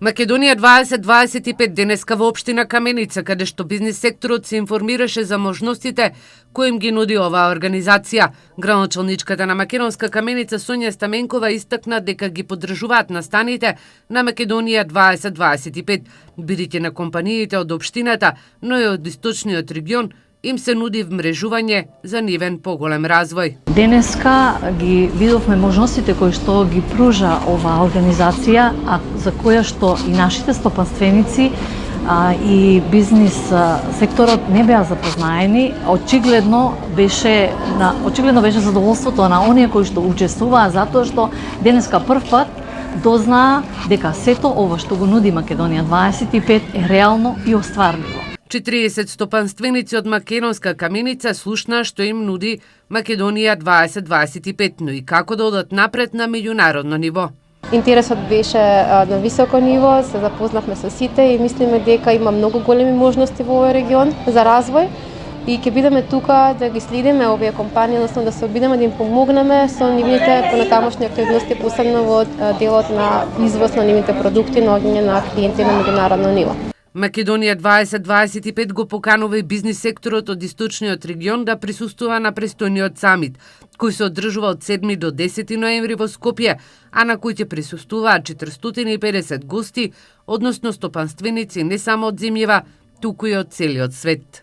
Македонија 2025 денеска во општина Каменица, каде што бизнис секторот се информираше за можностите кои им ги нуди оваа организација. Градоначалничката на Македонска Каменица Сонја Стаменкова истакна дека ги поддржуваат настаните на Македонија 2025, бидејќи на компаниите од општината, но и од источниот регион им се нуди вмрежување за нивен поголем развој. Денеска ги видовме можностите кои што ги пружа оваа организација, а за која што и нашите стопанственици и бизнис секторот не беа запознаени. Очигледно беше задоволството на оние кои што учествуваа, затоа што денеска прв пат дознаа дека сето ова што го нуди Македонија 25 е реално и остварливо. 40 стопанственици од Македонска Каменица слушнаа што им нуди Македонија 2025, но и како да одат напред на меѓународно ниво. Интересот беше на високо ниво, се запознавме со сите и мислиме дека има многу големи можности во овој регион за развој и ќе бидеме тука да ги следиме овие компании, односно да се обидеме да им помогнеме со нивните понатамошни активности, посебно во делот на извоз на нивните продукти, наоѓање на клиенти на меѓународно ниво. Македонија 2025 го поканува и бизнис секторот од источниот регион да присуствува на престојниот самит, кој се одржува од 7 до 10 ноември во Скопје, а на кој ќе присуствуваат 450 гости, односно стопанственици не само од земјава, туку и од целиот свет.